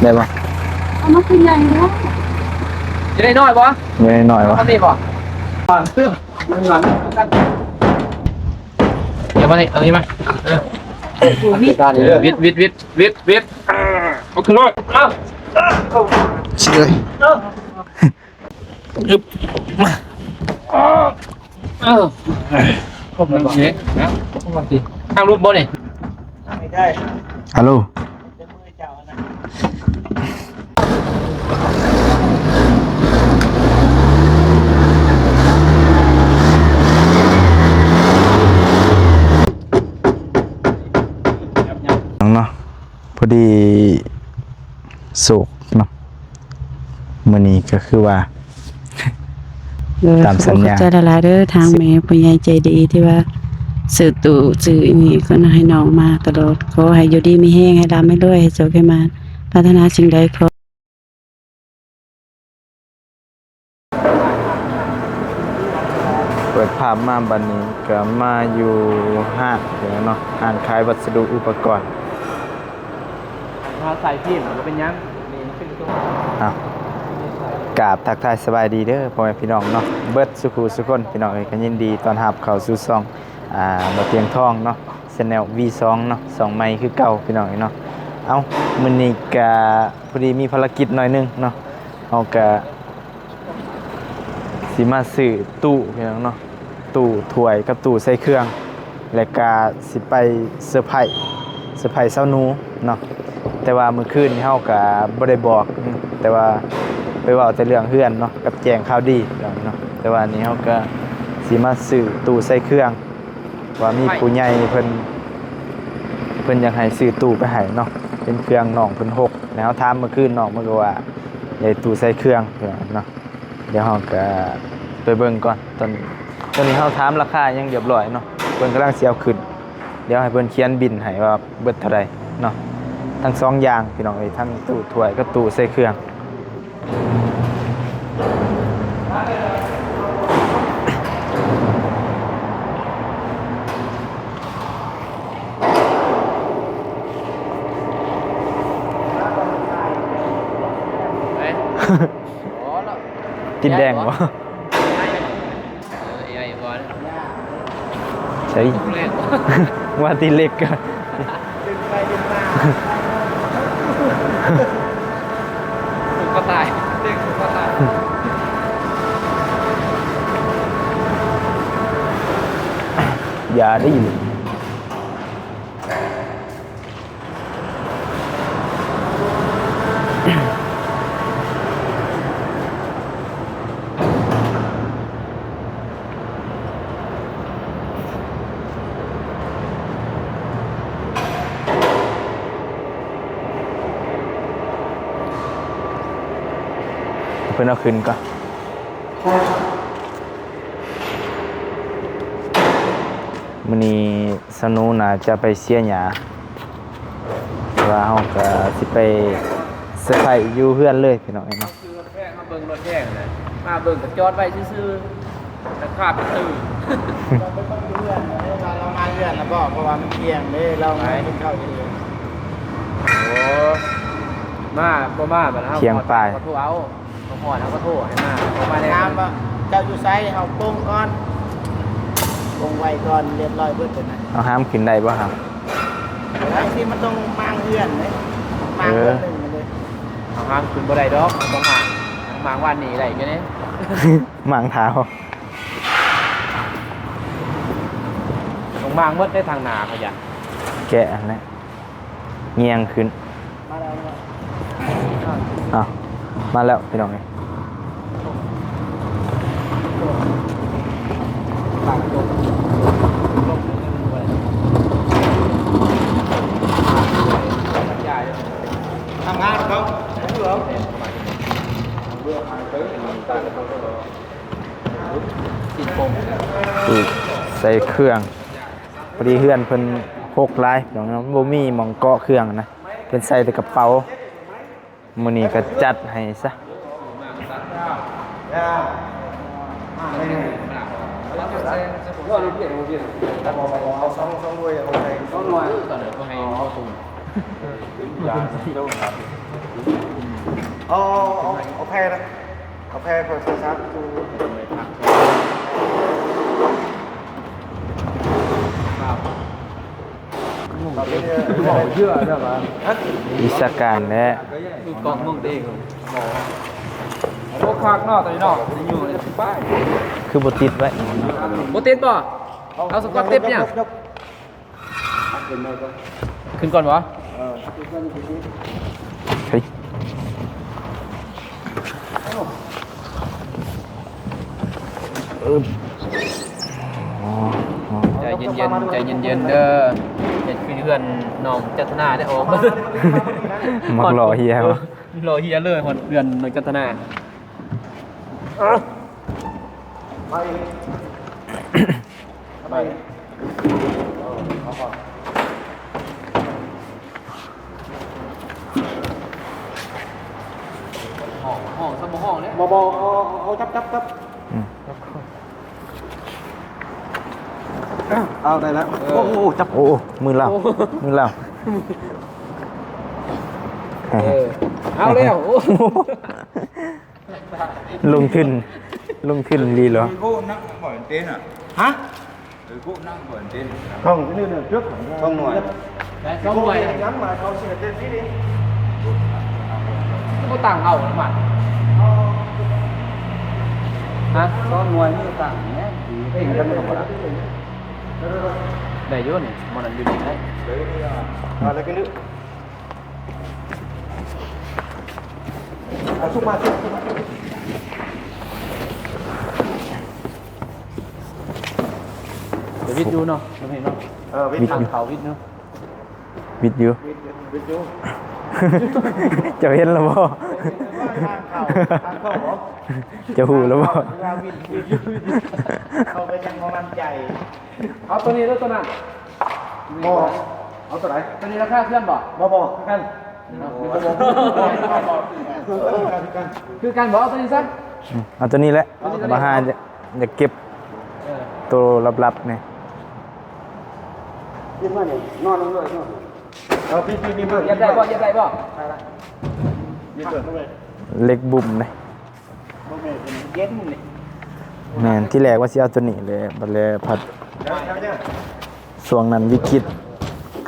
ได้ปะเอามาขึ้นใหญ่แล้วจะได้น้อยปะไม่ได้หน่อยวะเอานี่ปะผ่านเสื้อมันหลังเดี๋ยวมานี่เอานี่มาวิทย์เอาขึ้นรถเอาเชื่ออึบมาผมมันเนี้ยนะผมมันสิทางรูปบนนี่ไม่ได้ฮัลโหลเนาะพอดีโศกเนาะมื้อนี้ก็คือว่าตามสัญญาจะละเด้อทางแม่ผู้ใหญ่ใจดีที่ว่าสื่อตู่สื่อนี่ก็ให้น้องมาตลอดขอให้อยู่ดีมีแห้งให้ร่ำให้รวยให้โชคให้มาพัฒนาสิ่งใดขอเปิดภาพมาบัดนี้ก็มาอยู่ห้างเนาะห้างขายวัสดุอุปกรณ์ถ้าใส่พิมพ์มันเป็นยังนี่ขึ้นตัวอ้าวกราบทักทายสบายดีเด้อพ่อแม่พี่น้องเนาะเบิดสุขุสุคนพี่น้องเอ้ยก็ยินดีต้อนรับเข้าสู่ช่องบ่เพียงทองเนาะ Channel V2 เนาะ2ไมค์คือเก่าพี่น้องเอ้ยเนาะเอ้ามื้อนี้ก็พอดีมีภารกิจหน่อยนึงเนาะเฮาก็สิมาซื้อตู้พี่น้องเนาะตู้ถ้วยกับตู้ใส่เครื่องแล้วก็สิไปเซอร์ไพรส์เซาหนูเนาะแต่ว่ามื้อคืนนี้เฮาก็บ่ได้บอกแต่ว่าไปเว้าแต่เรื่องเฮือนเนาะกับแจ้งข่าวดีเนาะแต่ว่านี้เฮาก็สิมาซื้อตู้ใส่เครื่องว่ามีผู้ใหญ่เพิ่นอยากให้ซื้อตู้ไปให้เนาะเป็นเครื่องน้องเพิ่น6แล้วถามเมื่อคืนน้องมันก็ว่าอยากตู้ใส่เครื่องเนาะเดี๋ยวเฮาก็ไปเบิ่งก่อนตอนนี้เฮาถามราคายังเรียบร้อยเนาะเพิ่นกำลังสิเอาขึ้นเดี๋ยวให้เพิ่นเขียนบิลให้ว่าเบิดเท่าใดเนาะทั้ง2อย่างพี่น้องเอ้ยทั้งตู้ถ้วยกับตู้ใส่เครื่องติดแดงวะใช่ว่าติเล็กก็ดึงไปดึงมาถูกก็ตายดึงถูกก็ตายอย่าได้ยินเพื่อนเอาขึ้นก่อนมื้อนี้สนุน่าจะไปเสียหญ้าว่าเฮาก็สิไปเซอร์ไพรส์อยู่เฮือนเลยพี่น้องเนาะคือรถแพงมาเบิ่งรถแพงเลยมาเบิ่งกับจอดไว้ซื่อๆแต่ขาดตื่นเราไม่ต้องเลื่อนเรามาเลื่อนแล้วก็เพราะว่ามันเที่ยงเลยเราไม่กินข้าวกินเลยโอ้มาบ่มาบัดเที่ยงปลายขอโทษเอาขอแล้วก็โทษให้มาในน้ำว่าเจ้าอยู่ไซเอาปรุงก่อนปรุงไว้ก่อนเรียบร้อยเบิดเลยนะเอาห้ามขึ้นได้บ่ครับไอ้ที่มันต้องมางเลื่อนเลยมางเลื่อนหนึ่งมาเลยเอาห้ามขึ้นบ่ได้ดอกต้องห่างมางวันนี้ได้แค่นี้หมางเท้าต้องมางหมดได้ทางหน้าเขาจ้ะแกะนะเงียงขึ้นมาแล้วอ้าวมาแล้วพี่น้องเอ้ยทำงานเขาเบื่อใส่เครื่องพอดีเฮือนเพิ่น6ลายพี่น้องบ่มีหม่องเกาะเครื่องนะเพิ่นใส่แต่กระเป๋ามื้อนี้ก็จัดให้ซะเอาสองด้วยเอาไปต้องหน่วยตอนเดี๋ยวก็ให้เข้าตุ้ม เอาแพ้นะเอาแพ้พอใช้ซักดูบอกเชื่อใช่ไหม วิชาการและ ดูกองมึงเองโอ้คักนอกตอนนี้นอกอยู่ในป้าย คือบติดไว้ โบติดป่ะเอาสกอตติดเนี่ยขึ้นก่อนวะ เฮ้ยใจเย็นๆใจเย็นๆเด้อเห็นเพื่อนน้องจัตนาได้ออก มักหล่อเฮียวะ รอเฮียเลยคนเพื่อนน้องจัตนาไปห้องสมห้องเนี่ย บเอาจับเอาได้แล้วโอ้โหจับ โอ้มือเล่ามือเล่า เอาแล้ว ลงขึ้นลีเหรอ cô nặng hỏi tên à? ฮะ Cô nặng hỏi tên. ห้องที่นี่เนี่ยtrước Không nổi. สองหน่วย ย้ำมาเขาเสียเต็มที่ดิ ก็ต่างเอาหรือเปล่าฮะ Con ngoài như tảng nhé. Hình thân không có. ได้เยอะนี่มันนั่นอยู่นี่ได้ อะไรกันนึกเอาซุกมาซุก เดี๋ยววิทย์ดูเนาะเราเห็นเนาะ วิท ทาง ย์ เขาวิทย์เนาะ วิดอยู่ วิทย์ยู จะเห็นแล้วบ่ ทางเข้าหรอ จะหูแล้วบ่ วิทย์เขาไปยังของมันใจ เอาตัวนี้แล้วตัวนั้น บอเอาตัวไหน ตัวนี้ราคาเคลื่อนบ่ บอกัน คือการบอกเอาตัวนี้ซะ เอาตัวนี้แหละมาหาจะเก็บตัวลับๆนี่ กินมาเนี่ยนอนลงเลยเอาพี่เพิ่ม ยัดได้บ่ยัดได้บ่ ยืดเลย เล็กบุ่มเลย เย็นนี่ แม่นที่แรกว่าสิเอาตัวนี้เลยบัดเลยผัด เนี่ย ช่วงนั้นวิกฤต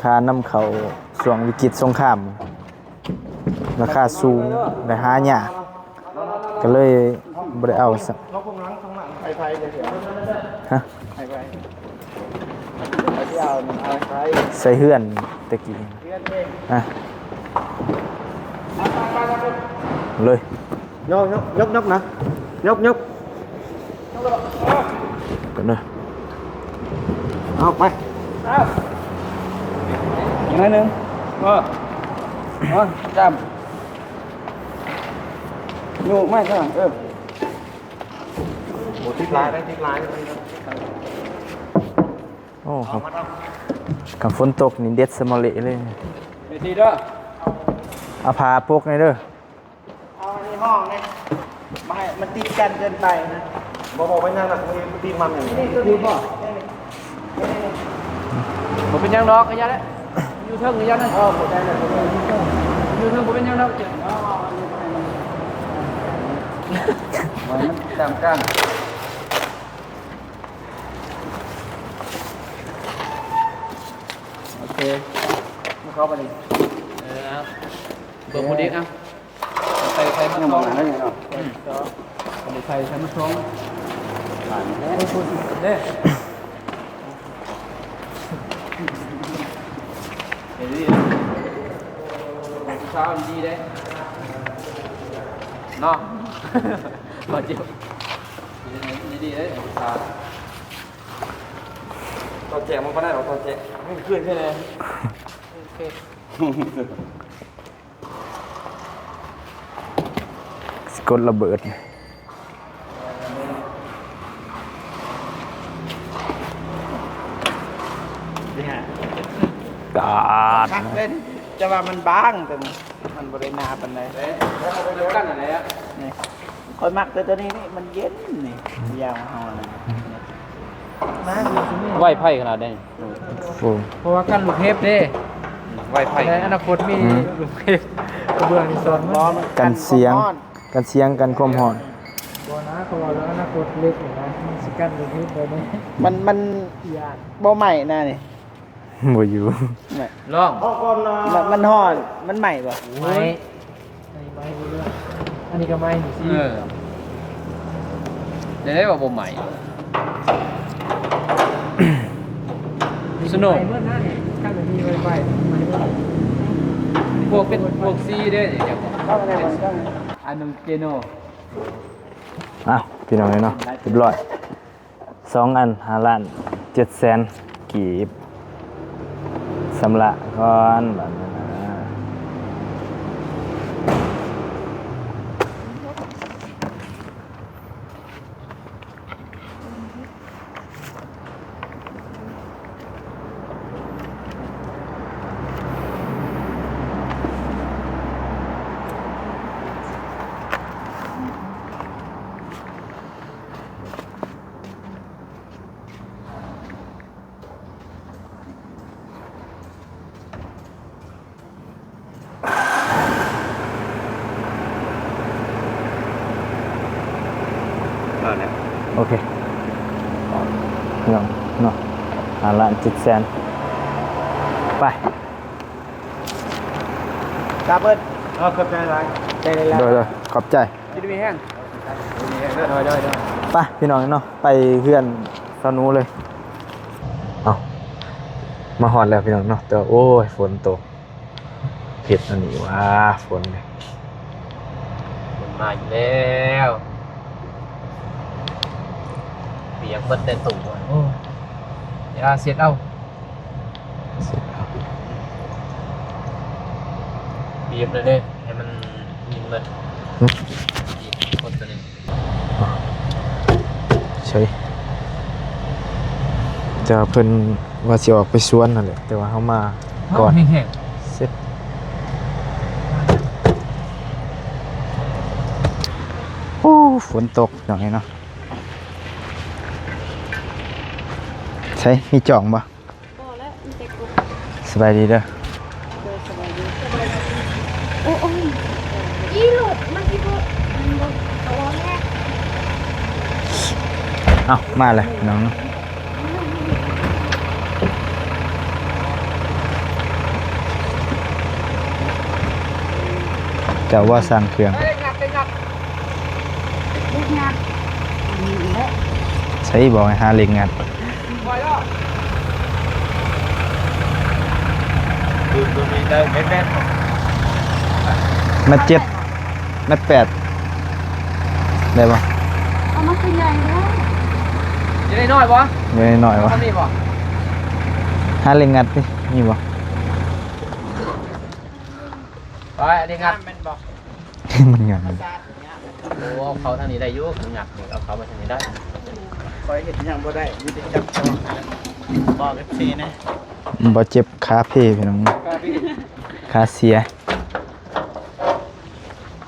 ค่าน้ำเขาช่วงวิกฤตสงครามราคาสูงและหายากก็เลยบ่ได้เอาซะ เขาคงล้างข้างหลังไฟเลยเดี๋ยว ฮะ ไฟที่เอาไฟ ใส่เฮือนตะกี้ เพื่อนเอง อ่ะเลย ยกนะยก กันเลย เอาไป ยังไงนึงจำอยู่ไม่ใช่โอ้ทิศลายได้ทิศลาย โอ้ครับกับฝนตกนี่เด็ดสมอเละเลย เดี๋ยวทีเด้อ เอาผ้าปกในเด้อ เอาในห้องเนี่ยไม่ให้มันติดกันเกินไปนะบอกไปนั่งนะมันตีมันอย่างนี้ คือบ่ผมเป็นยังดอกกระยะแล้วอยู่เทิงกระยะนั่นหมดได้เลยอยู่เทิงผมเป็นยังดอกเจ็บมันตามกันโอเคมาเข้าไปดิเบิร์ดดิอ่ะใส่มันท้องแล้วยังเนาะใส่มันท้องเด้เดี๋ยวดิเช้าดีได้เนาะก่อนเจียวดีได้ตาตอนแจกมันก็ได้หรอตอนแจกไม่ขึ้นแค่เลยโอเค สกดระเบิด นี่ฮะ กาด ชักเล่นจะว่ามันบางแต่มันบริณาปันไหน แล้วเอาไปเร็วกันอะไรอ่ะ นี่คอยมักแต่ตัวนี้นี่มันเย็นนี่ยาวหอนะมา ไหวไพ่ขนาดนี้ โอ้ เพราะว่ากันลูกเทปเด้ ไวไฟ ในอนาคตมีลูกเอกกระเบื้องนี่สอนล้อมัน กันเสียงกันเสียงกันความร้อน บ่นะเขาบอกแล้วอนาคตเล็กอยู่นะมันสิกันอยู่ที่บ่ได้มันยากบ่ใหม่นะนี่ บ่อยู่ ลอง มันฮ้อนมันใหม่บ่ไม่ไม่เรื่องอันนี้ก็ไม่นี่สิ เดี๋ยวได้ว่าบ่ใหม่สนุก เมื่อนั้นข้างมีไวไฟ พวกเป็นพวกซีเด้เดี๋ยว เข้าไปในวันข้าง อันนึงเจโน อ้าวพี่น้องเนาะเรียบร้อย2 อัน5 ล้าน7 แสนกีบสำละก่อนแบบนั้นนะโอเคพี่น้องเนาะ5 ล้าน7 แสนไป ตาเปิดขอบใจหลายใจเลยแล้ว โดยขอบใจ คิดมีแห้ง ไปพี่น้องเนาะไปเพื่อนสนุเลยเอามาหอดแล้วพี่น้องเนาะแต่ว่าโอ้ยฝนตกเผ็ดอันนี้ว่าฝนเนี่ย มันมาอยู่แล้วเปียกเบิดแต่ตุ่มโอ้เดี๋ยวเสียดเอา เสร็จแล้ว บีบเลยเด้ให้มันยิงเบิดบีบคนตัวนึง ใช่จะเพิ่นว่าสิออกไปสวนนั่นแหละแต่ว่าเขามาก่อน แห้ง เสร็จโอ้ฝนตกอย่างนี้เนาะใช่มีจ่องปะสบายดีเด้อ โอ้ยอีหลุดมันอีหลุดตัวแม่ เอ้ามาเลยน้องจะว่าสร้างเครื่อง เล็กงัดและ ใช้บอกให้หาเล็กงัดมา7มา8ได้ปะ เอามาขึ้นใหญ่แล้ว จะได้น้อยปะ เงินหน่อยวะ ทำนี่ปะ หาเล็กงัดดิมีปะ ไปอันนี้งัด มันงัด โอ้เอาเขาทางนี้ได้อยุ่งงัดนี่เอาเขามาทางนี้ได้ คอยเห็นยังบ่ได้มีแต่จับจองบอก FC นะ บ่เจ็บขาเพ่พี่น้องขาเสีย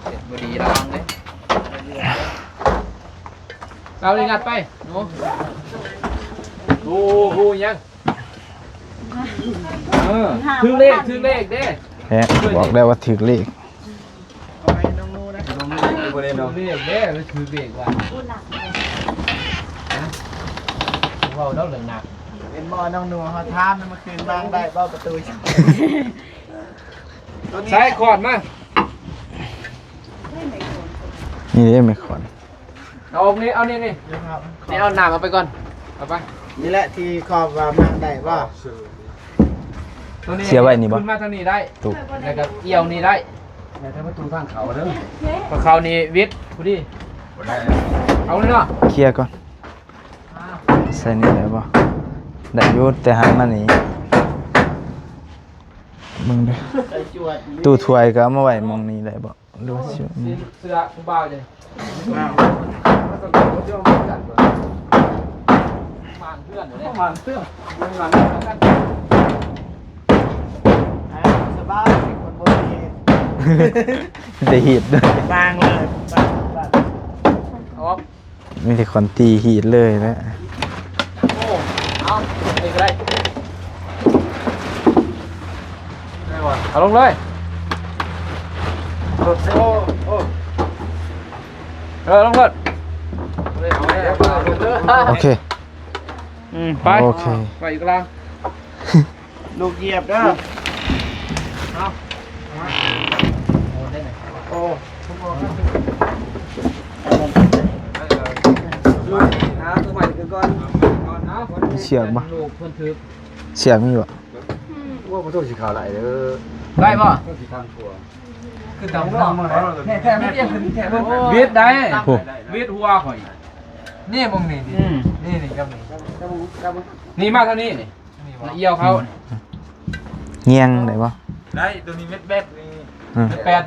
เสร็จบุรีระวังเลยเอาเลยงัดไปหนูหูยังถึงเลขเด้ แหะบอกได้ว่าถึกเลข เอาไปน้องนูนะ ถึงเลขเด้แล้วถือเลขว่าว่าเราเหลืองหนัก เป็นบ่อน้องนูเฮาถามเมื่อคืนบางได้บ่ประตู ใช้ขอดมา นี่ได้ไหมขอน เอานี่เอานี่นี่เอาหนามเอาไปก่อนเอาไป นี่แหละที่ขอบว่าบางได้บ่ ตัวนี้ เสียไว้นี่บ่ ขึ้นมาทางนี้ได้ ตุก แล้วก็เอี่ยวนี่ได้แล้วถ้าประตูทางเขาเด้อพอเขานี่วิทย์พอดีเอาเลยเนาะ เคลียร์ก่อนใส่นี่ได้บ่ได้อยู่แต่หันมานี่มึงเด้อ ไอ้จวด ตู้ถ้วยก็เอามาไว้หมองนี้ได้บ่หรือว่าสิ เสื้อผู้บ่าวเลย อ้าว มาเพื่อนอยู่เนี่ยมาเพื่อนมาเพื่อนกัน สบายคนบ่มี ได้ฮีดด้วย บางเลยบาง เอา มีแต่คนตีฮีดเลยนะ โอ้เอาไปก็ได้ เอาลงเลยลงเลย โอเค ไป โอเค ไปอีกลาง ลูกเหยียบเด้อโอ้ ตัวใหม่คือก่อน เสียงบ่ ลูกเพิ่นถือ เสียงมีบ่ ว่าประตูสีขาวไหลเด้อ ได้ป่ะ สีทางครัว คือตามเราแท้ไม่เปลี่ยนคือแท้เวียดได้เวียดหัวข่อยนี่มึงนี่นี่กับนี่นี่มากเท่านี้นี่เอี่ยวเขา เงียงได้บ่ ได้ตัวนี้เม็ดเบ็ดนี่ แปด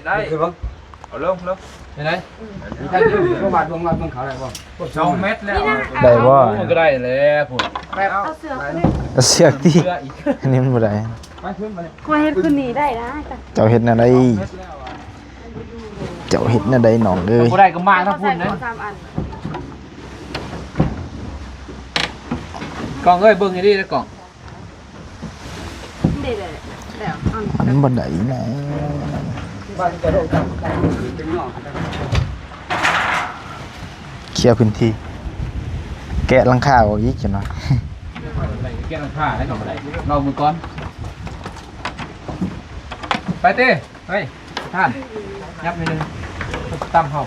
ได้คือบ้างเอาลง เห็นไหม ถ้าอยู่ประมาณวงเงินเขาไหนบ้าง 2 เม็ดแล้ว ได้บ่ มันก็ได้แล้วพุ่น เอาเสือขึ้น เอาเสียงที่ เพื่ออีก อันนี้มันบ่ได้ ควายเฮ็ดขึ้นนี่ได้นะแต่ เจ้าเฮ็ดแนวใดเจ้าเฮ็ดแนวใดน้องเอ้ย บ่ได้ก็มาทั้ง ใส่ พุ่น ข นะ อ3 อัน กล่องเอ้ยเบิ่งให้ดีนะกล่อง เด็ดเลยแล้วอัน อันนี้บ่ได้นะ บ้านจะโดนจับเป็นนอก เคลียร์พื้นที่ แกะหลังคาออกอีกจังหน่อย แก้ผ้าได้ก่อนบ่ได้เรามือก่อนไปเต้เฮ้ยท่านยับนิดนึงตำเฮา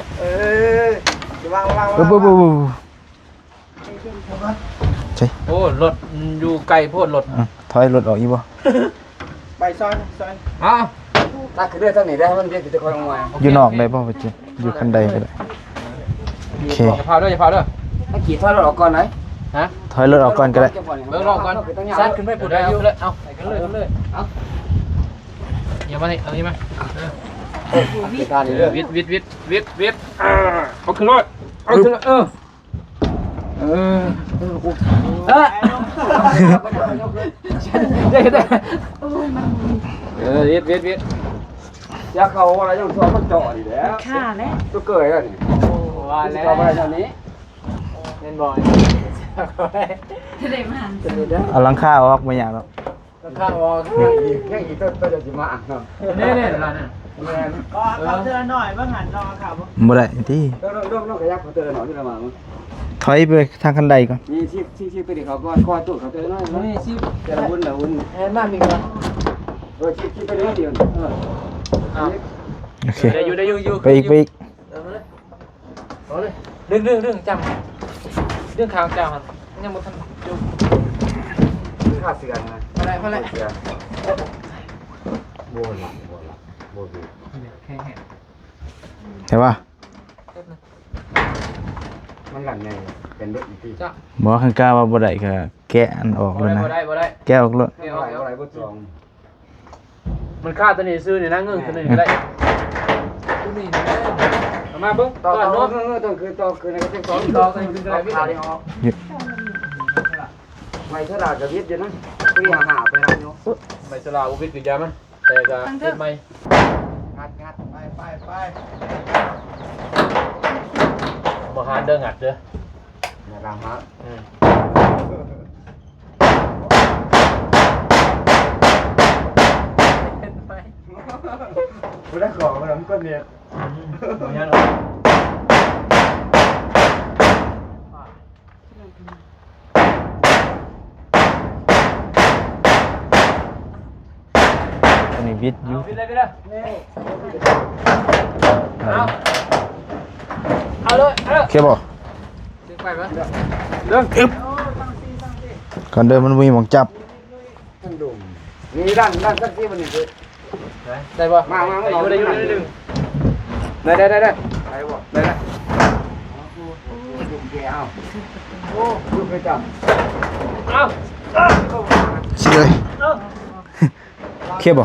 วาง ใช่ โอ้รถอยู่ไกลโพดรถ ถอยรถออกอีกบ่ ไปซอย อ้าว ถ้าคือเรื่องท่านนี่ได้มันเรียกติดคอยลงมา อยู่นอกได้บ่ว่าจิอยู่คันใดก็ได้โอเค อย่าพาด้วยอย่าพาด้วย ถ้าขี่ท่อเราออกก่อนไหน ฮะ ถอยรถออกก่อนก็ได้ เบิ่งรอบก่อนซัดขึ้นไปปุดได้เอาเลยเอาไปกันเลยเอาอย่ามานี่เอานี่มา ทานนี่เด้อ วิทเอาขึ้นรถเอาขึ้นรถได้วิท อยากเขาอะไรอย่างตัวมันจ่อดีแล้ว ค่าแล้ว ตัวเกยแล้วนี่ ว่าแล้ว เขาอะไรอย่างนี้ เล่นบอล ได้มา เอาหลังคาออกบ่ยากหรอก ข้างวอล แค่อีกตัวจะจิมาอ่ะเนาะ นี่ร้านน่ะ ก็ขับเสื้อหน่อยบ้างหันรอขับ บ่ได้ที่ ร่วมขยักเขาเตือนหน่อยที่เรามา ถอยไปทางคันใดก่อน นี่ชี้ไปดิเขาก็คอยตู้เขาเตือนหน่อย นี่สิ แต่ละวุ้นละวุ้น แอนบ้านมีกัน ชี้ไปเรื่อยเดียว โอเค ได้อยู่ ไปอีก เอาเลยดึงจำดึงขางจำมันยังบ่ทันอยู่ ขาดเสือนะ มาเลย เสือโบละโบดู แข็ง ใช่ป่ะ มันหลังไงเป็นเด็กอีกที จ้ะ บอกข้างกล้าว่าบ่ได้ก็แกะอันออกเลยนะ บ่ได้ แกะออกเลย อะไรก็จอง มันค่าตัวนี้ซื้อนี่นะเงินตัวนี้ก็ได้ตัวนี้มาเบิ่ง ต่อ ก่อน ต่อ เนาะ ต้องคือในกระติกต่อ ต่อกันขึ้นก็ได้พี่ ขาได้ออกไม่ฉลาดกับวิทย์อยู่นะพี่หาไปแล้วเนาะ ไม่สลาอุบิดกิจยามันแต่ก็เฮ็ดใหม่ งัดไป บ่หาเด้องัดเด้อ นะครับฮะไม่ได้ของมันก็เนี่ย บ่ยังหรอก อันนี้วิทย์อยู่ พี่เลยเอาเลย โอเคบ่ ดึงไปมั้ย ก่อนเดินมันมีหมองจับ นี่ด้านสักที่มันนี่คือ ได้ป่ะ มา ได้อยู่ได้ ไปบ่ได้ดูแกเอาโอ้ดูไปจับ เอา สิเลยโอเคบ่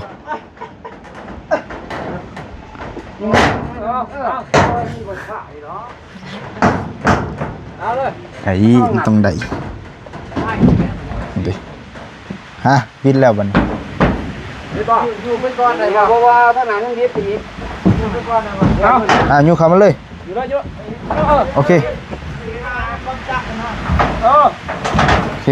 เอาเลย ไอ้มันต้องได้ดิฮะวิทย์แล้วบัดนี้ อยู่ไปก่อนเลยเพราะว่าถ้าหนังยังดีปีอยู่ไปก่อนนะ อยู่เข้ามาเลย อยู่แล้วเยอะ โอเคโอเค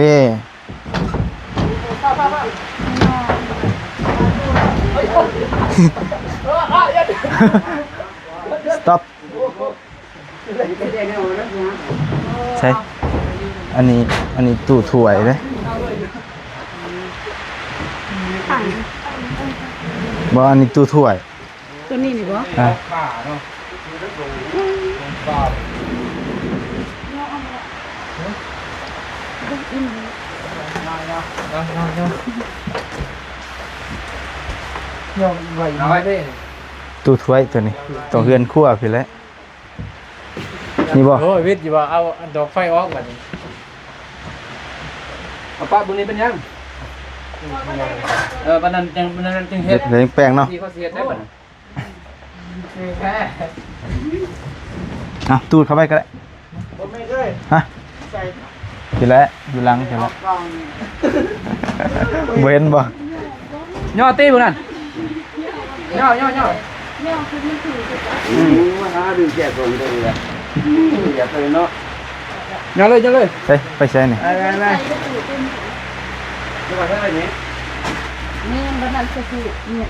stop ใช่อันนี้ตู้ถ้วยเลยบ่อันนี้ตู้ถ้วย ตัวนี้นี่บ่ อ่ะ ป่าเนาะป่าเอาไว้ดิ ตู้ถ้วยตัวนี้ตัวเฮือนครัวพี่แหล้วนี่บ่ โอ้ยวิทย์อยู่ว่าเอาดอกไฟออกแบบนี้เอาป้าบุญนี้เป็นยังบันนั้นจังเฮ็ด เดี๋ยวแป้งเนาะ ที่เขาเสียได้บัดนั้นแค่ อ่ะตูดเข้าไปก็ได้ ผมไม่เคย ฮะ ใส่ พี่แหล้วอยู่หลังพี่แหล้วบ่เห็นบ่ ย่อตีบุญนั่นย่อ มาหาดูแก่ตรงได้เลยอย่าไปเนาะ ย่อเลย ไปใช้นี่ ไปจะมาเท่าไหร่นี้ นี่บันนั้นก็คือเนี่ย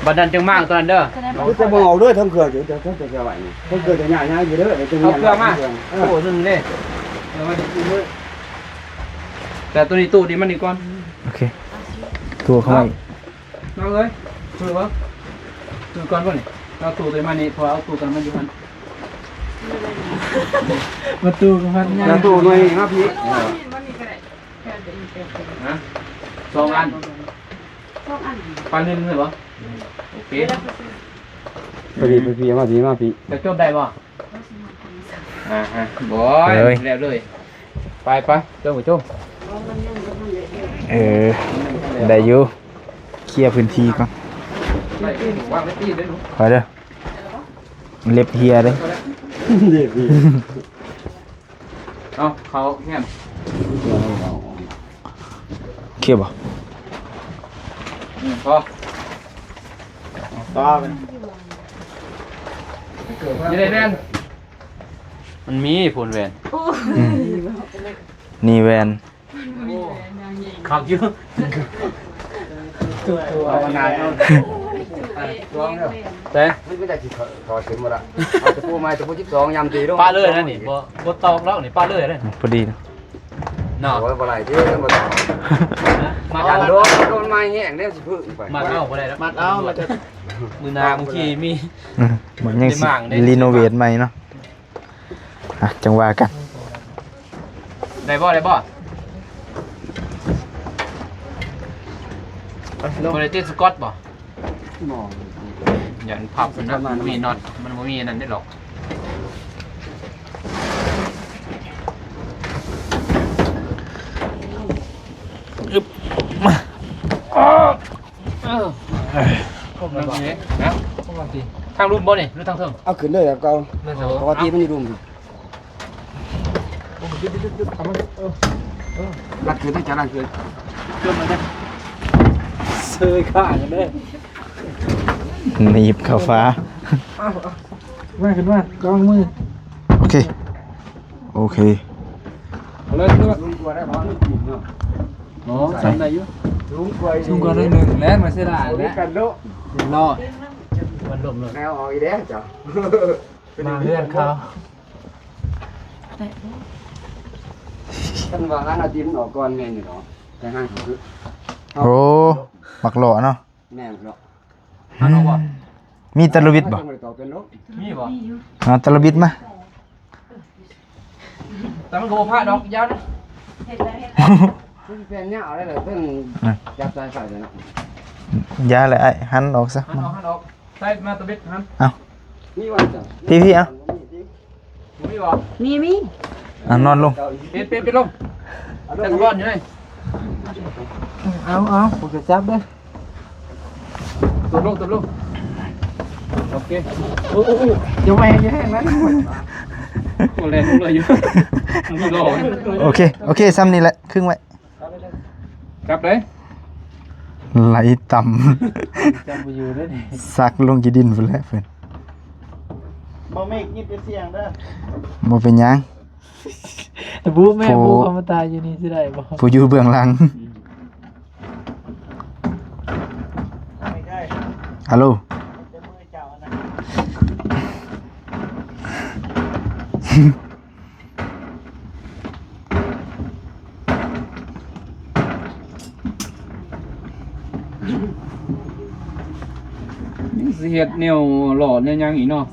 บัดนั้นจังมากตอนนั้นเด้อ จะมองเอาด้วยทำเขื่อนอยู่จะจะไหวนี่ทำเขื่อนจะง่ายอยู่เด้อจะ เอาเครื่องมาโอ้นึงเลยแต่ตัวนี้ตู้นี้มันนี่ก่อน โอเคตัวเข้ามาอีก น้องเอ้ยตู้วะตู้ก่อนป่ะนี่เอาตู้ตัวมันนี่พอเอาตู้กันมันอยู่หันมาตู้กันมัน แล้วตัวหน่วยครับพี่ นะ2 อันปลาหนึ่งเลยบ่โอเค ไปพี่มาพี่ จะจบได้บ่บอยแล้วเลยไปเจ้าหัวโจ้ ได้อยู่เคลียร์พื้นที่ก่อน ไปตีว่างไปตีได้หนู ขอเด้อเล็บเฮียเด้อ เด็กพี่ เอาเขาแง่ม เคลียร์บ่ พอ ต่อไป ยังได้แว่นมันมีผลแว่น นี่แวน ขับอยู่เอานานเอาแต่ ไม่ได้ที่ถอดเข็มหมดละเอาตะปูไม้ตะปู12ยำตีด้วย ป้าเลยนะนี่บ่ตอกแล้วนี่ป้าเลยนะ พอดีนะ เนาะ โอ้ยบ่ไรที่มันบ่ มา กั กัน น โดนไม้แห้งแล้วสิพึ่งไป มาเอาบ่ได้แล้ว มัดเอามาจะ มือนาบางทีมี เหมือนยัง ได้มากได้ รีโนเวทใหม่เนาะจังว่ากัน ได้บ่บริเตสกอตบ่อย่าพับนะมันมีน็อตมันบ่มีนั่นได้หรอกนั่งตรงนี้นะทางรูปบ่นี่หรือทางเทิง เอาขึ้นเลยแบบเก่า นั่นเถ ปกติมันอยู่รุมรัดขึ้นต้องจะรัดขึ้น เซยข้ากันเด้อ หนีบเข้าฟ้า มาขึ้นมากองมือ โอเค เอาเลยขึ้นมา ลุงกลัวได้เพราะมันกินเนาะ อ๋อทำได้อยู่ ลุงกลัว ซุ่มก่อนนิดนึงแล้วมาเสียดายแล้ว กันโล รอมันลมเลย แนวออกอีเด้จ้ะ มาเลื่อนเขา ท่านว่างั้นเอาดินออกก่อนแม่นี่เนาะแต่ห้างเขาคือ โอ้มักหล่อเนาะ แม่เนาะ อันเอาบ่ มีตะลุบิดบ่ ต่อเป็นโล มีบ่ เอาตะลุบิดมา แต่มันก็บ่พลาดดอกยาวนะ คือเป็นเนี่ยเอาได้เลยเพิ่งจับสายไฟเลยเนาะ ยาเลยไอ้หันออกซะ หันออกใส่มาตะบิดหัน เอา นี่วันจ้ะ พี่เอา มีบ่ มี นอนลง ปิดลงแต่ทบอนอยู่เลยเอาผมจะจับเด้อตัวลงโอเคโอ้อย่าแหวงอย่าแห้งนะโอ้แรงเลยอยู่มีรอ โอเคซ้ำนี่แหละครึ่งไว้ จับเลย ไหลต่ จับไปอยู่ได้ดิ ำซักลงกี่ดินพุ่นแหล้วเพิ่น บ่เมฆนี่เป็นเสียงเด้อ บ่เป็นหยัง บูแม่บูเอามาตายอยู่นี่สิได้บ่ ผู้อยู่เบื้องหลัง ไม่ได้ ฮัลโหล สิเฮ็ดแนวหลอดแนวหยังอีกเนาะ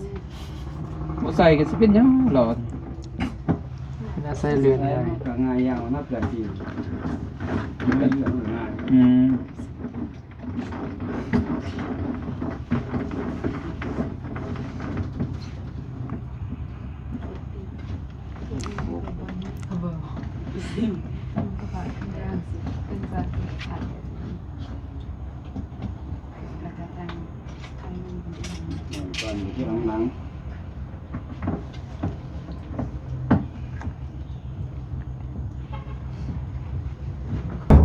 บ่ใส่ก็สิเป็นหยังหลอด น่าใส่เรือนได้ ก็ง่ายยาวนับแบบที่ ง่าย อืมตอนอยู่ที่หลัง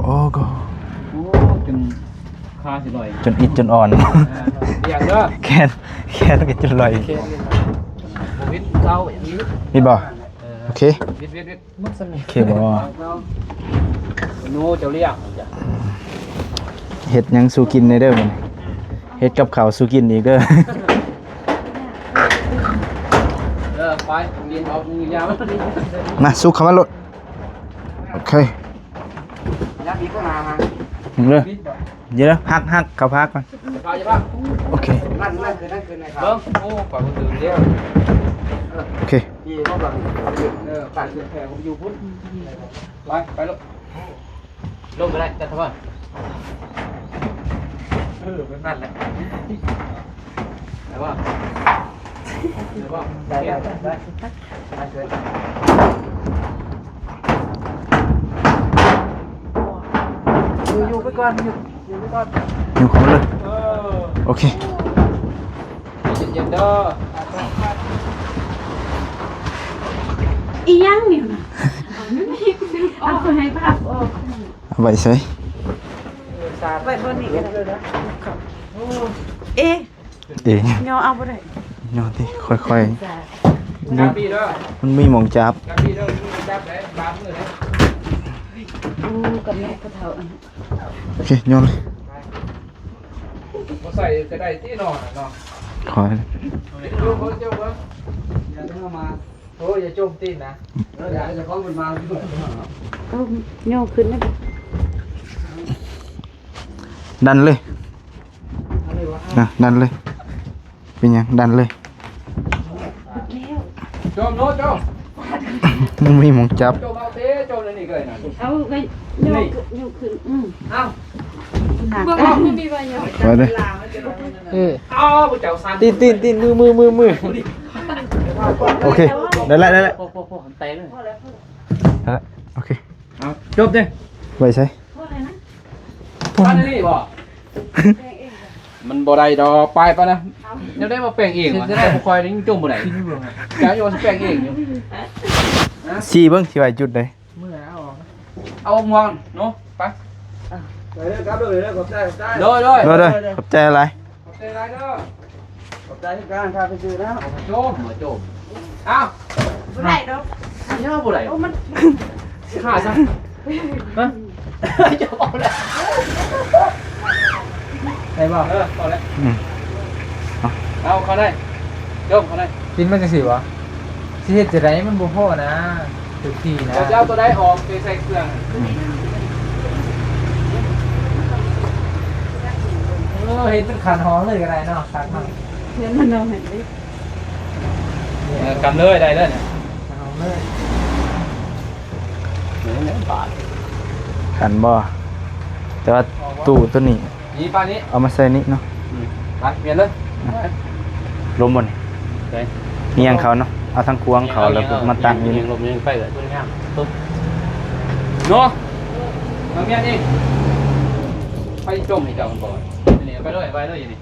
โอ้ก็ โอ้จนขาสิลอย จนอิดจนอ่อน เรียกเด้อ แขนก็จนลอย บ่วิดเก่าอย่างนี้ นี่บ่โอเค วิดมุกสนิ โอเคบ่ โน้เจ้าเรียกจ้ะ เฮ็ดหยังสู้กินในเด้อมันเฮ็ดกับข้าวสู้กินอีกเด้อ ไปเรียนเอามือยาวมันนี่ มาสู้เข้ามารถโอเค ยักษ์อีกก็มาฮะ ถึงเลยเดี๋ยวนะฮักเข้าพักก่อน ไปจ้ะป่ะ โอเค นั่นคือในครับ เบิ้งโอ้ปากคนตื่นเร็ว โอเค ยี่ก็แบบ ปากแข็งผมอยู่พุ่นไปลูกลงไปได้จัดทำไมเป็นนั่นแหละได้ป่ะได้ป่ะได้อยู่ไปก่อนอยู่ไปก่อน อยู่เข้ามาเลยโอเค เย็นๆเด้อ อีหยังนี่น่ะเอาไปให้ภาพออก เอาไว้ใส่ ไว้บนนี้ก็ได้เอ๊ะ เอง ยอเอาบ่ได้ นอนดิค่อย กาบีเด้อ ๆมันมีหมองจับ กาบีเด้อมือจับเลยบาดมือเลย อู้กับแม่ก็เท่า โอเคโยนเลย มาใส่จะได้ที่นอนเนาะ ขอ โจมโจม อย่าต้องมา โอ้ยอย่าโจมตีนนะ อย่าจะคล้องมันมา เอาโยกขึ้นได้บ่ ดันเลยนะดันเลยเป็นยังดันเลย โจมโน้ตโจม มันมีหมองจับ โจมเอาเต้โจมนี่เลยนะ เอาไปโยกขึ้นอ้าว หนัก บอกไม่มีใบยอ ไว้เลย อ้าวผู้เจ้าซัน ตีนมือโอเคได้แล้ว โอ้โหเตะเลย โอเค เอาจบดิ ไว้ใส่ บ้านนี่บ่มันบ่ได้ดอกไปปะนะยังได้มาแปลงเองวะจะได้บ่คอยนี่จมบ่ได้จะโยนแปลงเองอยู่ สีเบิ่งสิไว้จุดใด เอามองเนาะไป เลยครับเลยขอบใจขอบใจ โดย เด้อขอบใจอะไร ขอบใจไรเด้อ ขอบใจที่การพาไปซื้อแล้ว โจมมาโจมอ้าว บ่ได้ดอก ย่าบ่ได้ โอ้มัน ขาซะฮะจะเอาแล้วได้บ่เอาแล้ว อืม เอาเขาได้โจมเขาได้ กินมันจะสิวะสิเฮ็ดจะได้มันบ่พอนะทุกทีนะ เราจะเอาตัวได้ออกไปใส่เครื่อง เฮ็ดเป็นขันห้องเลยก็ได้เนาะขันห้อง เห็นมันเอาเห็นดิ กำเลยได้เลยเนี่ย ขันห้องเลย กันบ่แต่ว่าตู้ตัวนี้ นี่ปลานี้ เอามาใส่นี่เนาะ ไปเปลี่ยนเลย ลมบ่นี่เงียงเขาเนาะเอาทั้งควงเขาแล้วก็มาตั้งอยู่นี่ ลมยังไปเลยงามปุ๊บเนาะมาเมียนี่ไปจมให้เจ้ามันก่อนนี่ไปเลยอย่างนี้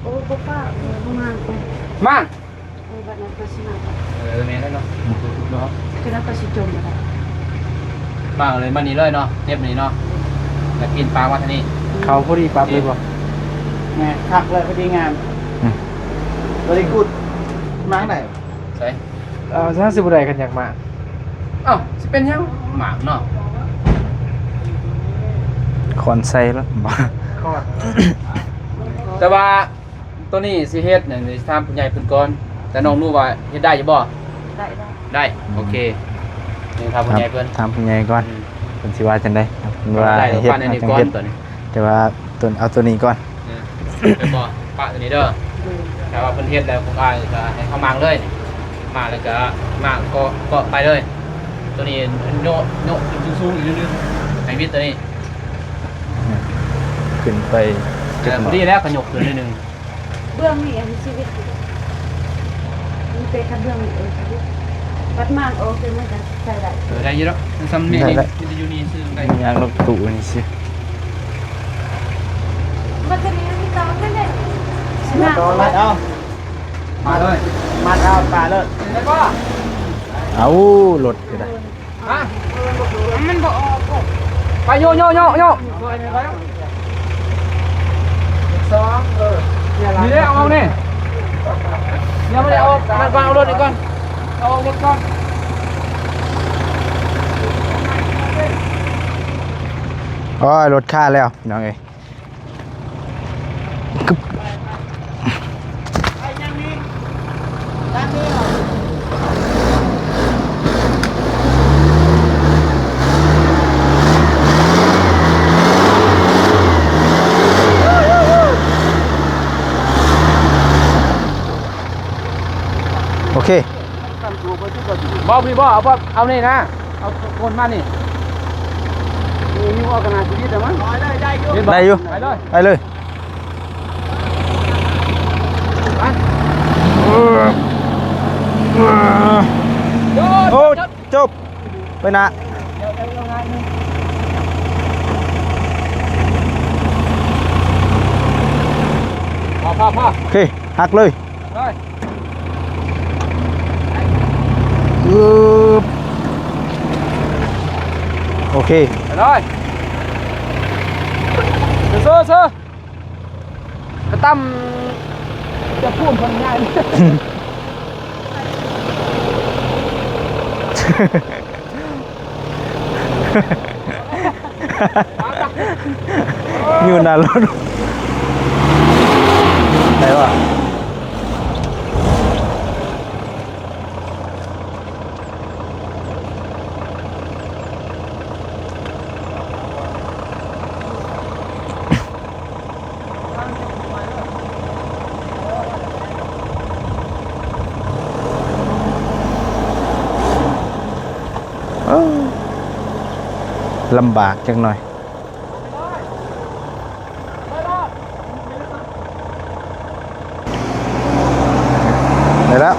โอ้ป้าประมาณ มา โอ้บัดนั้นก็สิมา เมียได้เนาะเนาะ คือนั้นก็สิจมแล้ว มาเลยมานี่เลยเนาะเทียบนี่เนาะแล้วกินปลาวัฒนี่ เขาพอดีปั๊บเลยบ่ แม่คักเลยพอดีงามบริกุดมาไหน ใส่ ถ้าสิบ่ได้กันอยากมา อ้าวจะเป็นยังหมากเนาะ คอนใส่แล้วบ่ คอด แต่ว่าตัวนี้สิเฮ็ดเนี่ยสิถามผู้ใหญ่เพิ่นก่อนแต่น้องรู้ว่าเฮ็ดได้อยู่บ่ ได้ ได้โอเคนี่ถามผู้ใหญ่เพิ่น ถามผู้ใหญ่ก่อนเพิ่นสิว่าจังได๋ว่า ได้ เฮ็ด ป้าในนี้ จัง ก่อน เฮ็ด ตัวนี้ แต่ว่าตัวเอาตัวนี้ก่อน เป็นบ่ป้าตัวนี้เด้อแต่ว่าเพิ่นเฮ็ดแล้วผมก็จะให้เขามางเลยมาแล้วก็มางก็ไปเลย ตัวนี้โนสูงๆอีกนิดนึงไอ้วิทย์ตัวนี้ ขึ้นไปจุดหม พ อ อดีแล้วขยกขึ้นนิดนึง เบื้องนี่อันชีวิตมันเป็นคันเบื้องนี่ชีวิตวัดมากโอเคมันจะใส่ได้ ได้เยอะแล้วซ้ำนี่นี่จะอยู่นี่ซื้อได้ ยางรถตู้นี่สิ มันจะมีมีตองด้วยเนี่ย ตอนมัดเอา มาเลย มัดเอาปลาเลย ได้ป่ะ เอารถก็ได้ ฮะ มันบอกออก ไปโยสองนี่ได้เอาเนี่ยยังไม่ได้เอามันก่อนเอารถอีกก่อนเอารถก่อน โอ้ยรถค่าแล้วพี่น้องเอ้ยกึ๊บโอเค บ่พี่บ่เอานี่นะเอาคนมานี่ นี่ว่ากันนะชีวิตแต่มัน ได้อยู่ ไปเลย ไปเลยโอ้จบไปนะ พ่อ โอเคหักเลย เลย โอเค ไปเลยซื้อไปตั้มจะพูดคนง่าย อยู่หน้ารถไหนวะลำบากจังหน่อยได้แล้ว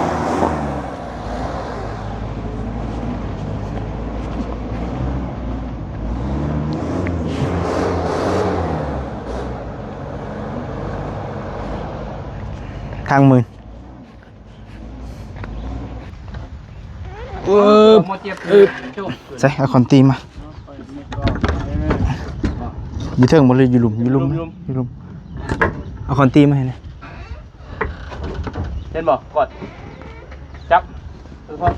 ทางมือใส่เอาคอนตีมาอยู่เทิงหมดเลยอยู่หลุมเอาคอนตีมาให้หนะ เล่นบ่กดจับทุกคน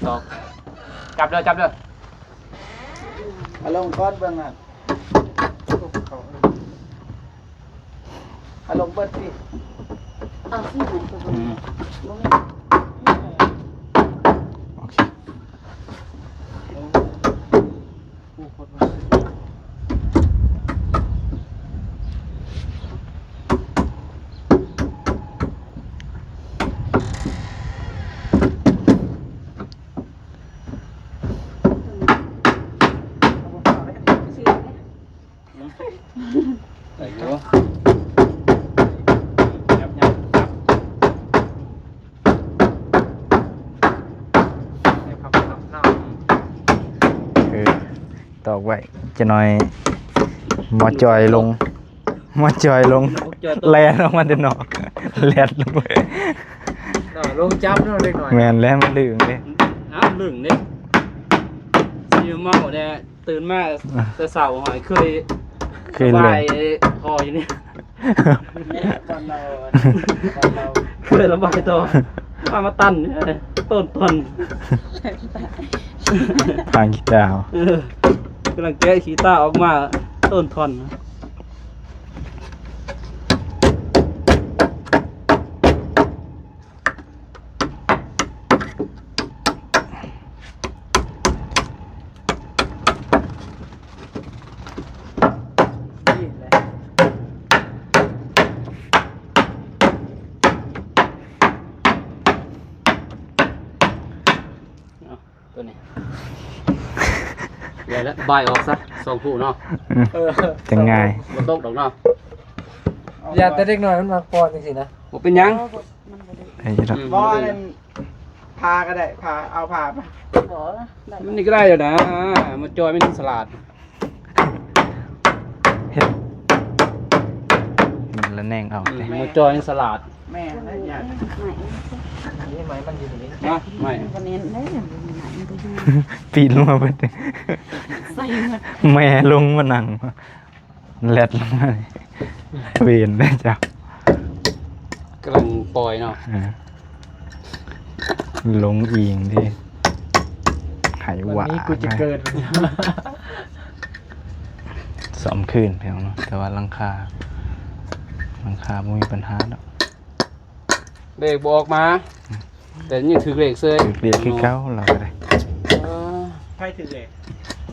ตอกจับเลย เอาลงก้อนเบื้องนั้นเอาลงเบิดสิ เอาสิมันตัว โอเคใส่อยู่ยับตอกไว้จะหน่อยหมอจอยลงแลนออกมาเดินนอกแลนลงไป ลงจับเนาะเล็กหน่อย แมนแล้วมันลืมเลย อ้าวลึงนี่ซีเมาเนี่ยตื่นมาแต่เสาหอยเคย เลย คออยู่นี่ บ้านเรา เคยระบายตัวมาตันเนี่ยต้น ทางกีตาร์ กำลังแกะขีตาออกมาต้นทอน ตัวนี้ใหญ่แล้วบายออกซะ2คู่เนาะ จังง่าย บ่ตกดอกเนาะ อย่าแต่เด็กน้อยมันมาก่อนจังซี่นะ บ่เป็นหยัง ไอ้เนาะ บ่นั่นพาก็ได้พาเอาพาไป มันนี่ก็ได้อยู่นะมันจอยมันสลัด เฮ็ดมันละแนงเอาเด้ มันจอยมันสลัด แม่ได้ยาก นี่ไหมมันอยู่นี่ นะไม่ ปีนลงมาเบิดแม่ลงมานั่งแลดลงมาเวียนได้จ้ะ กำลังปล่อยเนาะ ลงอีงดิหายหวา นี่กูจะเกิด สอมคืนเพียงเนาะแต่ว่าหลังคาไม่มีปัญหาแล้ว เบรกบออกมา แต่นี่ถือเบรกเซย ถือเรียกคือเก้าเราก็ได้ ไพ่ถือเลย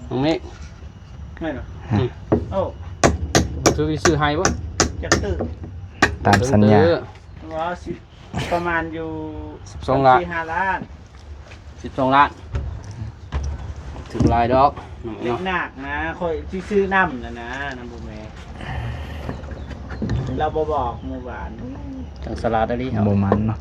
ตรงนี้ ไม่หรอโอ้ ถือวิซื้อให้ปะ จักตื่น ตามสัญญา ว่าสิประมาณอยู่ 12 ล้าน 4-5 ล้าน 12 ล้านถึงลายดอก เล็กหนักนะคอยที่ซื้อน้ำนะน้ำบุแม่เราบอกเมื่อวาน จังสลัดได้ดิ โมมันเนาะ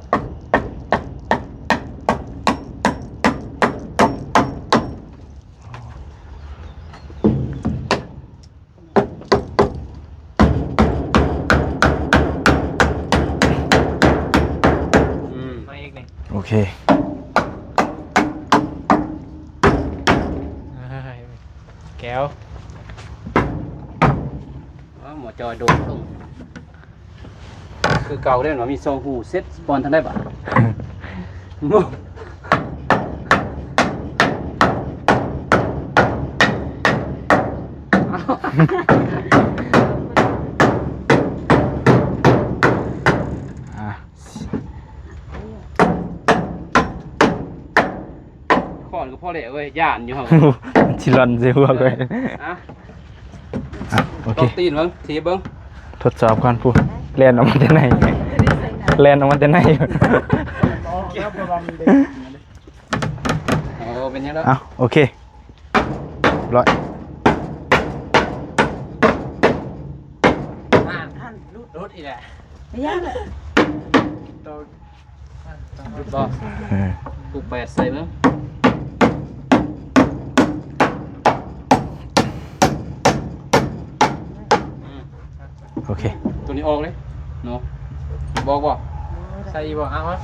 มาอีกนี่ โอเค แก้ว หมอจอยโดนลงคือเก่าได้หรอมี2หูเซ็ตสปอนทันได้ปะ อ่ะ ขอนก็พ่อเหละเว้ยย่านอยู่เหรอ ชิลอนเสียหัวไป อ่ะ อ่ะโอ ต เค บตีนเบิ้งทีเบิ้ง ทดสอบก่อนพูดเล่นออกมาแต่ไหนเล่นออกมาแต่ไหนอยู่ แล้วประมาณเด็ก โอ้เป็นยังไง เอาโอเคร้อย รถอีกแหละ ไม่ยากเลย รถบอส เออ ปลูก8ใส่เบิ้ง โอเค ตัวนี้ออกเลยเนาะบอกบ่ ใส่อีบ่เอาวะ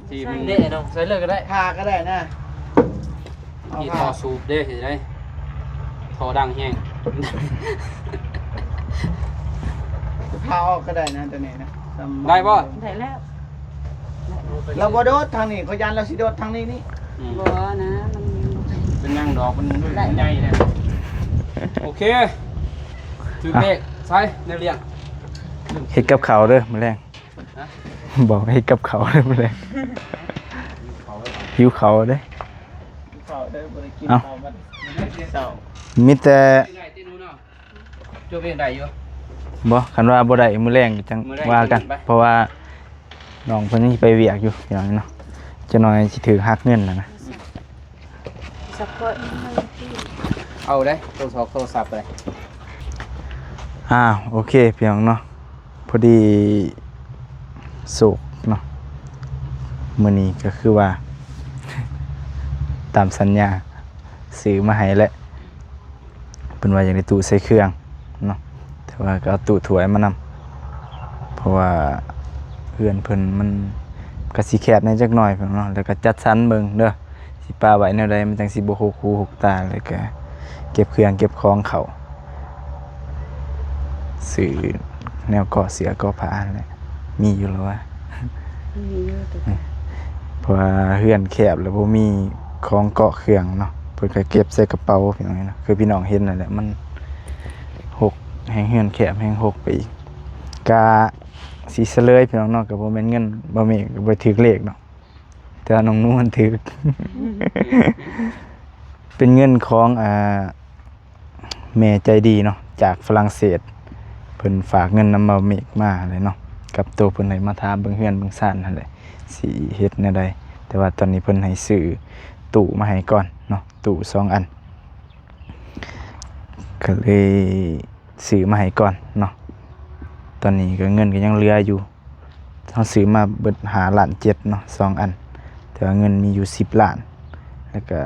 ที่มัน เด้น้องใส่เลยก็ได้ พาก็ได้นะ ที่ท่อสูบเด้เห็นไหมท่อดังแห้ง พาออกก็ได้นะตัวนี้นะ ได้บ่ ได้แล้ว เราบ่โดดทางนี้เขายันเราสิโดดทางนี้นี่ อืม บ่นะมัน เป็นยังดอกมันใหญ่เนี่ยโอเคถือเบรกใส่ในเรียง เฮ็ดกับเขาวเด้อมื้อแรง ฮะ บอกให้กับเขาวเด้อมื้อแรงหิวเขาวเด้อ เขาได้บ่ได้กิน เอ้า เขาบัดเช้า มีแต่ ได้ที่นู้นเนาะโจเวนได้อยู่ บ่คันว่าบ่ได้มื้อแรงจัง มื้อแรง ว่ากัน ไป เพราะว่าน้องเพิ่นยังสิไปเวียกอยู่อย่างนี้เนาะจะน้อยสิถือหักเงินน่ะนะ สักคน เอาได้โทรศัพท์ไป โอเคเพียงเนาะพอดีสุกเนาะมื้อนี้ก็คือว่า ตามสัญญาซื้อมาให้แล้วเพิ่นว่าอยากได้ตู้ใส่เครื่องเนาะแต่ว่าก็เอาตู้ถ้วยมานำเพราะว่าเพื่อนเพิ่นมันก็สิแคบในจักหน่อยเพิ่นเนาะแล้วก็จัดสรรเบิ่งเด้อสิปาไว้แนวใดมันจังสิบ่หกหูหกตาแล้วก็เก็บเครื่องเก็บของเขาซื้อแนวเกาะเสือเกาะผานั่นแหละมีอยู่แล้ววะ มีเยอะแต่ เพราะว่าเฮือนแคบแล้วบ่มีของเกาะเครื่องเนาะเพิ่นก็เก็บใส่กระเป๋าพี่น้องเนาะคือพี่น้องเห็นนั่นแหละมันหกแฮงเฮือนแคบแฮงหกไปอีกกะสิเสลยพี่น้องเนาะก็บ่แม่นเงินบ่แม่นบ่ถึกเลขเนาะแต่ว่าน้องนุ่นถึก เป็นเงินของแม่ใจดีเนาะจากฝรั่งเศสเพิ่นฝากเงินนำมาเมกมาเลยเนาะกับตัวเพิ่นให้มาถามเบิ่งเฮือนเบิ่งซ่านนั่นแหละ สิเฮ็ดแนวใดแต่ว่าตอนนี้เพิ่นให้ซื้อตู้มาให้ก่อนเนาะตู้2 อันก็เลยซื้อมาให้ก่อนเนาะตอนนี้ก็เงินก็ยังเหลืออยู่เฮาซื้อมาเบิด5.7 ล้านเนาะ2 อันแต่ว่าเงินมีอยู่10 ล้านแล้วก็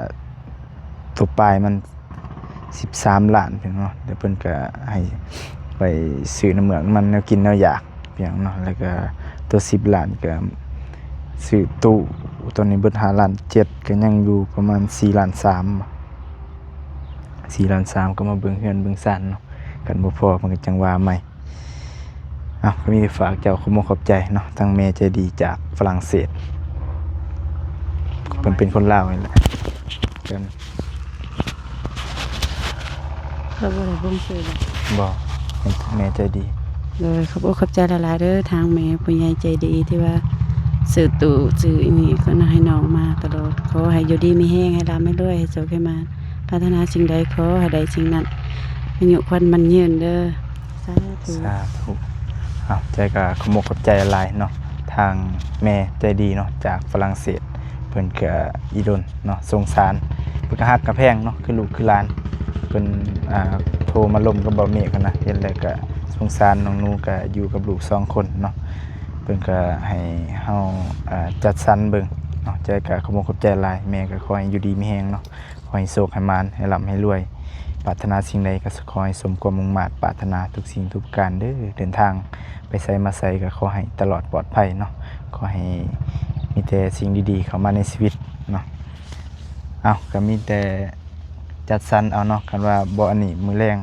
ตัวปลายมัน13 ล้านเพียงเนาะเดี๋ยวเพิ่นก็ให้ไปซื้อน้ำเหมืองมันแนวกินแนวอยากเพียงเนาะแล้วก็ตัว10 ล้านก็ซื้อตู้ตัวนี้เบิด5.7 ล้านก็ยังอยู่ประมาณ4.3 ล้าน4.3 ล้านก็มาเบิ่งเฮือนเบิ่งซ่านเนาะกันบ่พอมันก็จังว่าใหม่ก็มีฝากเจ้าขอบใจเนาะทางแม่ใจดีจากฝรั่งเศสเพิ่นเป็นคนลาวนี่แหละเพิ่น เราบ่ได้บ่งชื่อเลย บอกแม่ใจดี เลยขอบอกขอบใจหลายๆเด้อทางแม่ผู้ใหญ่ใจดีที่ว่าซื้อตู้ซื้ออีนี่ก็ให้น้องมาตลอดขอให้อยู่ดีมีแห้งให้ร่ำให้รวยให้โชคให้มาปรารถนาสิ่งใดขอให้ได้สิ่งนั้นอายุควันมันยืนเด้อสาธุ สาธุใจก็ขอบใจหลายเนาะทางแม่ใจดีเนาะจากฝรั่งเศสเพิ่นก็อีดนเนาะสงสารเพิ่นก็ฮักกระแพงเนาะคือลูกคือหลานเพิ่นโทรมาล้มกับบ่เมฆกันนะเห็นแล้วก็สงสารน้องนูก็อยู่กับลูก2 คนเนาะเพิ่นก็ให้เฮาจัดสรรเบิ่งเนาะใจก็ขอบใจหลายแม่ก็ขอให้อยู่ดีมีแฮงเนาะขอให้โชคให้มานให้ร่ำให้รวยปรารถนาสิ่งใดก็ขอให้สมความมุ่งมา่ปรารถนาทุกสิ่งทุกการเด้อเดินทางไปไสมาไสก็ขอให้ตลอดปลอดภัยเนาะขอให้มีแต่สิ่งดีๆเข้ามาในชีวิตเนาะก็มีแต่จัดสรรเอาเนาะกันว่าบ่อันนี้มื้อแรง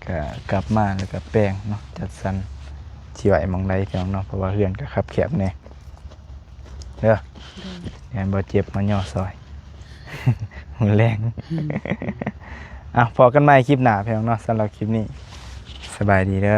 ก็กลับมาแล้วก็แปลงเนาะจัดสรรสิไว้หม้องใดพี่น้องเนาะเพราะว่าเฮือนก็คับแคบแน่เด้ออย่าบ่เจ็บมาย่อซอย มื้อแรงพอกันใหม่คลิปหน้าพี่น้องเนาะสำหรับคลิปนี้สบายดีเด้อ